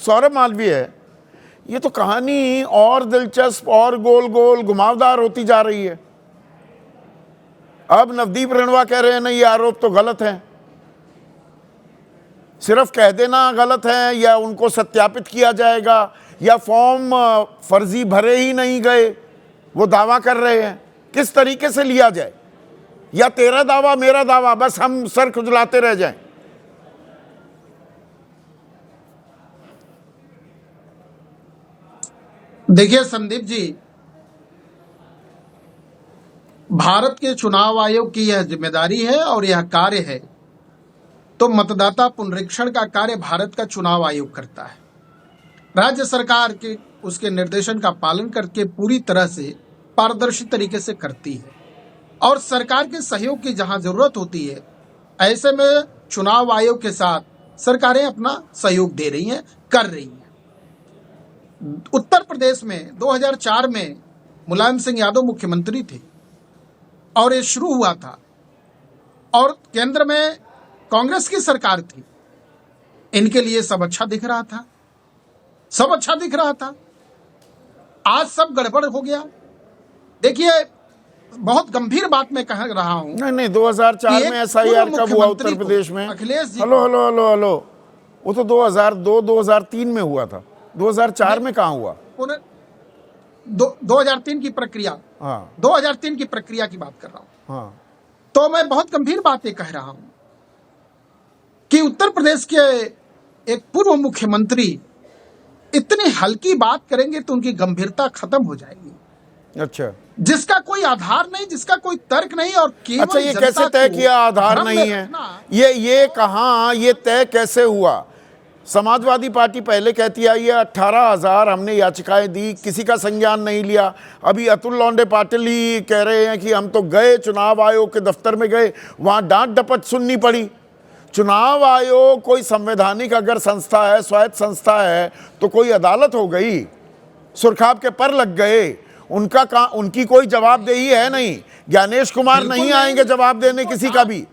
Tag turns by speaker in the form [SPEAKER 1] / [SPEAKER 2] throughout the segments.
[SPEAKER 1] सौरभ मालवीय है, ये तो कहानी और दिलचस्प और गोल गोल घुमावदार होती जा रही है। अब नवदीप रेणुवा कह रहे हैं नहीं, ये आरोप तो गलत है। सिर्फ कह देना गलत है या उनको सत्यापित किया जाएगा या फॉर्म फर्जी भरे ही नहीं गए, वो दावा कर रहे हैं, किस तरीके से लिया जाए? या तेरा दावा मेरा दावा, बस हम सर खुजलाते रह जाएं?
[SPEAKER 2] देखिए संदीप जी, भारत के चुनाव आयोग की यह जिम्मेदारी है और यह कार्य है तो मतदाता पुनरीक्षण का कार्य भारत का चुनाव आयोग करता है। राज्य सरकार के उसके निर्देशन का पालन करके पूरी तरह से पारदर्शी तरीके से करती है और सरकार के सहयोग की जहां जरूरत होती है, ऐसे में चुनाव आयोग के साथ सरकारें अपना सहयोग दे रही हैं, कर रही हैं। उत्तर प्रदेश में 2004 में मुलायम सिंह यादव मुख्यमंत्री थे और ये शुरू हुआ था और केंद्र में कांग्रेस की सरकार थी। इनके लिए सब अच्छा दिख रहा था, सब अच्छा दिख रहा था। आज सब गड़बड़ हो गया। देखिए, बहुत गंभीर बात मैं कह रहा हूं।
[SPEAKER 1] नहीं, 2004 में SIR कब हुआ उत्तर प्रदेश में?
[SPEAKER 2] अखिलेश जी,
[SPEAKER 1] हेलो, वो तो 2002-2003 में हुआ था। 2004 में कहाँ हुआ?
[SPEAKER 2] 2003 की प्रक्रिया,
[SPEAKER 1] हाँ,
[SPEAKER 2] 2003 की प्रक्रिया की बात कर रहा हूं।
[SPEAKER 1] हाँ।
[SPEAKER 2] तो मैं बहुत गंभीर बात ये कह रहा हूं कि उत्तर प्रदेश के एक पूर्व मुख्यमंत्री इतनी हल्की बात करेंगे तो उनकी गंभीरता खत्म हो जाएगी।
[SPEAKER 1] अच्छा,
[SPEAKER 2] जिसका कोई आधार नहीं, जिसका कोई तर्क नहीं और केवल
[SPEAKER 1] अच्छा, ये कैसे तय किया आधार नहीं है? ये कहाँ, ये तय कैसे हुआ? समाजवादी पार्टी पहले कहती आई है 18,000 हमने याचिकाएं दी, किसी का संज्ञान नहीं लिया। अभी अतुल लौंडे पाटिल ही कह रहे हैं कि हम तो गए, चुनाव आयोग के दफ्तर में गए, वहां डांट डपट सुननी पड़ी। चुनाव आयोग कोई संवैधानिक अगर संस्था है, स्वायत्त संस्था है, तो कोई अदालत हो गई, सुरखाब के पर लग गए, उनकी कोई जवाबदेही है नहीं। ज्ञानेश कुमार नहीं आएंगे जवाब देने किसी का भी,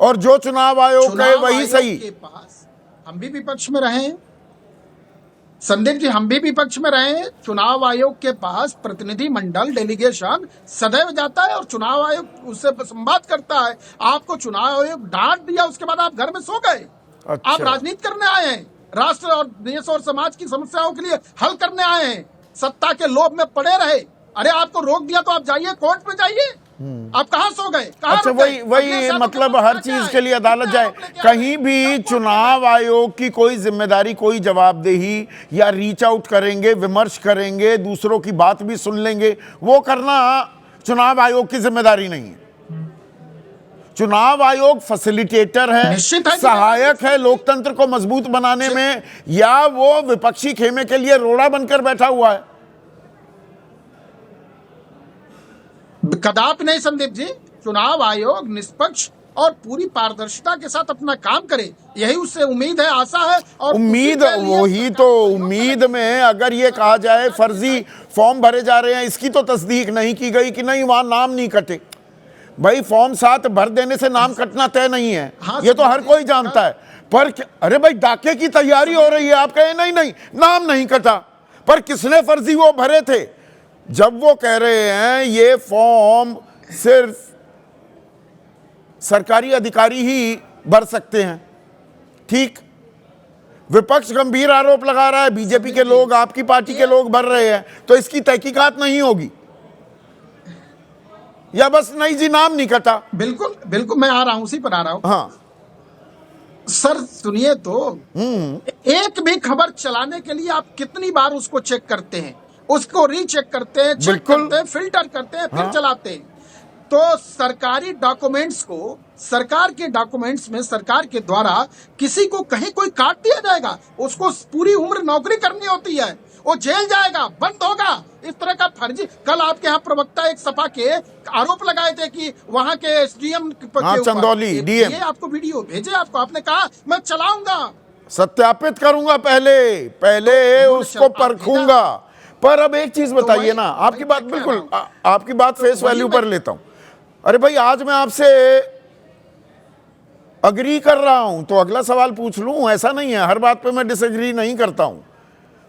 [SPEAKER 1] और जो चुनाव आयोग कहे वही सही।
[SPEAKER 2] के पास हम भी विपक्ष में रहे, संदीप जी, हम भी विपक्ष में रहे। चुनाव आयोग के पास प्रतिनिधि मंडल, डेलीगेशन सदैव जाता है और चुनाव आयोग उससे संवाद करता है। आपको चुनाव आयोग डांट दिया, उसके बाद आप घर में सो गए।
[SPEAKER 1] अच्छा।
[SPEAKER 2] आप राजनीति करने आए हैं, राष्ट्र और देश और समाज की समस्याओं के लिए हल करने आए हैं, सत्ता के लोभ में पड़े रहे। अरे आपको रोक दिया तो आप जाइए, कोर्ट में जाइए। आप कहाँ सो गए?
[SPEAKER 1] अच्छा, वही मतलब हर चीज के लिए अदालत जाए। कहीं भी चुनाव आयोग की कोई जिम्मेदारी, कोई जवाबदेही या रीच आउट करेंगे, विमर्श करेंगे, दूसरों की बात भी सुन लेंगे, वो करना चुनाव आयोग की जिम्मेदारी नहीं है। चुनाव आयोग फैसिलिटेटर है, सहायक है लोकतंत्र को मजबूत बनाने में, या वो विपक्षी खेमे के लिए रोड़ा बनकर बैठा हुआ है?
[SPEAKER 2] कदापि नहीं संदीप जी। चुनाव आयोग निष्पक्ष और पूरी पारदर्शिता के साथ अपना काम करे, यही उससे उम्मीद है, आशा है। और
[SPEAKER 1] उम्मीद वही तो, उम्मीद में अगर ये कहा जाए फर्जी फॉर्म भरे जा रहे हैं, इसकी तो तस्दीक नहीं की गई कि नहीं वहां नाम नहीं कटे। भाई फॉर्म 7 भर देने से नाम कटना तय नहीं है, ये तो हर कोई जानता है। पर अरे भाई डाके की तैयारी हो रही है, आप कहें नहीं नाम नहीं कटा, पर किसने फर्जी वो भरे थे? जब वो कह रहे हैं ये फॉर्म सिर्फ सरकारी अधिकारी ही भर सकते हैं, ठीक, विपक्ष गंभीर आरोप लगा रहा है बीजेपी के लोग, आपकी पार्टी के लोग भर रहे हैं, तो इसकी तहकीकात नहीं होगी या बस नहीं जी नाम नहीं कटा?
[SPEAKER 2] बिल्कुल बिल्कुल, मैं आ रहा हूं, उसी पर आ रहा हूं।
[SPEAKER 1] हाँ
[SPEAKER 2] सर सुनिए तो, एक भी खबर चलाने के लिए आप कितनी बार उसको चेक करते हैं, उसको रीचेक करते हैं, चेक करते हैं, फिल्टर करते हैं, फिर चलाते हैं। तो सरकारी डॉक्यूमेंट्स को, सरकार के डॉक्यूमेंट्स में सरकार के द्वारा किसी को कहीं कोई काट दिया जाएगा, उसको पूरी उम्र नौकरी करनी होती है, वो जेल जाएगा, बंद होगा। इस तरह का फर्जी, कल आपके यहाँ प्रवक्ता एक सपा के आरोप लगाए थे कि वहां के SDM
[SPEAKER 1] चंदौली DM,
[SPEAKER 2] ये आपको वीडियो भेजे, आपने कहा मैं चलाऊंगा,
[SPEAKER 1] सत्यापित करूंगा, पहले उसको परखूंगा। पर अब एक चीज बताइए ना, आपकी बात बिल्कुल, आपकी बात फेस वैल्यू पर लेता हूं। अरे भाई आज मैं आपसे अग्री कर रहा हूं तो अगला सवाल पूछ लूं, ऐसा नहीं है हर बात पे मैं डिसएग्री नहीं करता हूं।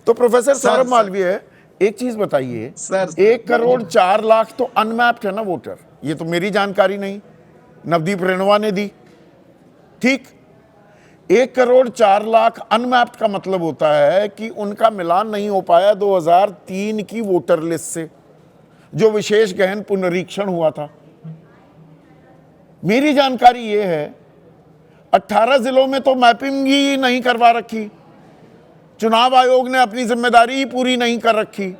[SPEAKER 1] तो प्रोफेसर सौरभ मालवीय, एक चीज बताइए, 1,04,00,000 तो अनमैप्ड है ना वोटर, ये तो मेरी जानकारी नहीं, नवदीप रेणुवा ने दी, ठीक। 1,04,00,000 अनमैप्ड का मतलब होता है कि उनका मिलान नहीं हो पाया 2003 की वोटर लिस्ट से, जो विशेष गहन पुनरीक्षण हुआ था। मेरी जानकारी यह है 18 जिलों में तो मैपिंग ही नहीं करवा रखी, चुनाव आयोग ने अपनी जिम्मेदारी ही पूरी नहीं कर रखी।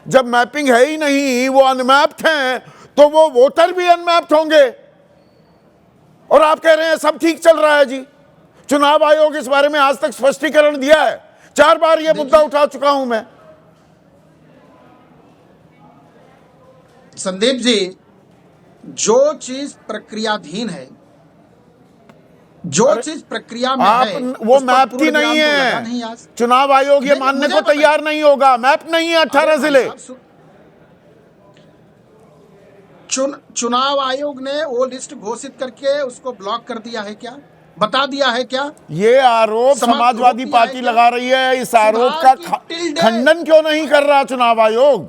[SPEAKER 1] जब मैपिंग है ही नहीं, वो अनमैप्ड हैं, तो वो वोटर भी अनमैप्ड होंगे। और आप कह रहे हैं सब ठीक चल रहा है जी। चुनाव आयोग इस बारे में आज तक स्पष्टीकरण दिया है, 4 बार यह मुद्दा उठा चुका हूं मैं।
[SPEAKER 2] संदीप जी, जो चीज प्रक्रियाधीन है, जो चीज प्रक्रिया में
[SPEAKER 1] आप
[SPEAKER 2] है,
[SPEAKER 1] वो मैप की नहीं है। चुनाव आयोग ये मानने को तैयार नहीं होगा, मैप नहीं है 18 जिले।
[SPEAKER 2] चुनाव आयोग ने वो लिस्ट घोषित करके उसको ब्लॉक कर दिया है क्या, बता दिया है क्या?
[SPEAKER 1] ये आरोप समाजवादी पार्टी लगा रही है, इस आरोप का खंडन क्यों नहीं कर रहा चुनाव आयोग?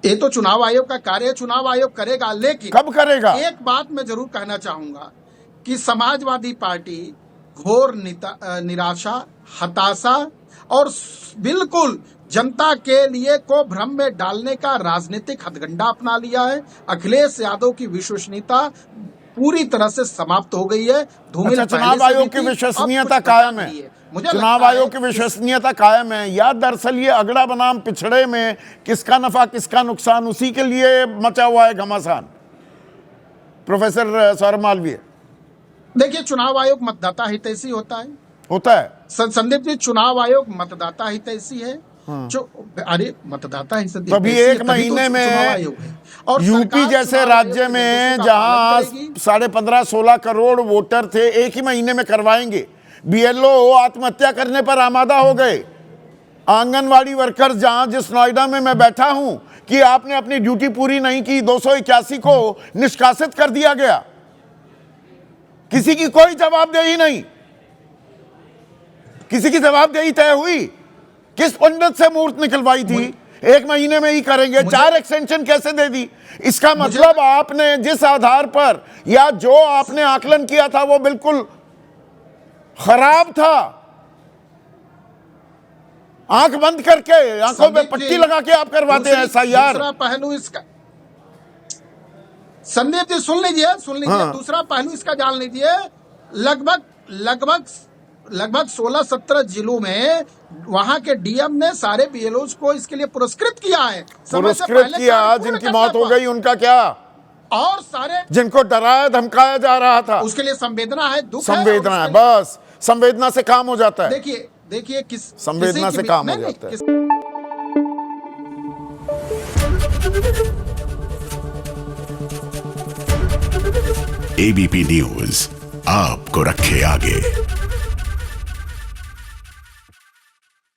[SPEAKER 2] ये तो चुनाव आयोग का कार्य है, चुनाव आयोग करेगा, लेकिन
[SPEAKER 1] कब करेगा?
[SPEAKER 2] एक बात मैं जरूर कहना चाहूंगा कि समाजवादी पार्टी घोर निराशा, हताशा और बिल्कुल जनता के लिए को भ्रम में डालने का राजनीतिक हथकंडा अपना लिया है। अखिलेश यादव की विश्वसनीयता पूरी तरह से समाप्त हो गई है।
[SPEAKER 1] चुनाव आयोग की विश्वसनीयता कायम है, चुनाव आयोग की विश्वसनीयता कायम है, या दरअसल ये अगड़ा बनाम पिछड़े में किसका नफा किसका नुकसान, उसी के लिए मचा हुआ है घमासान? प्रोफेसर सौरभ मालवीय,
[SPEAKER 2] देखिए, चुनाव आयोग मतदाता हितैषी होता है। संदीप जी, चुनाव आयोग मतदाता हितैषी है। जो अरे मतदाता ही
[SPEAKER 1] तभी एक महीने में और यूपी जैसे राज्य में जहां 15.5-16 करोड़ वोटर थे, एक ही महीने में करवाएंगे। बीएलओ आत्महत्या करने पर आमादा हो गए। आंगनवाड़ी वर्कर जहां जिस नोएडा में मैं बैठा हूं कि आपने अपनी ड्यूटी पूरी नहीं की, 281 को निष्कासित कर दिया गया, किसी की कोई जवाबदेही नहीं, किसी की जवाबदेही तय हुई? किस पंडित से मूर्त निकलवाई थी? एक महीने में ही करेंगे, 4 एक्सटेंशन कैसे दे दी? इसका मतलब आपने जिस आधार पर या जो आपने आकलन किया था वो बिल्कुल खराब था। आंख बंद करके, आंखों पे पट्टी लगा के आप करवाते हैं SIR।
[SPEAKER 2] दूसरा पहलू इसका, संदीप जी सुन लीजिए, दूसरा पहलू इसका जान लीजिए। लगभग 16-17 जिलों में वहां के डीएम ने सारे बीएलओज को इसके लिए पुरस्कृत किया है।
[SPEAKER 1] पुरस्कृत किया, जिनकी मौत हो गई उनका क्या?
[SPEAKER 2] और सारे
[SPEAKER 1] जिनको डराया धमकाया जा रहा था,
[SPEAKER 2] उसके लिए संवेदना है, दुख
[SPEAKER 1] संवेदना है, बस संवेदना से काम हो जाता है।
[SPEAKER 2] देखिए किस
[SPEAKER 1] संवेदना से काम हो जाता है।
[SPEAKER 3] एबीपी न्यूज आपको रखे आगे।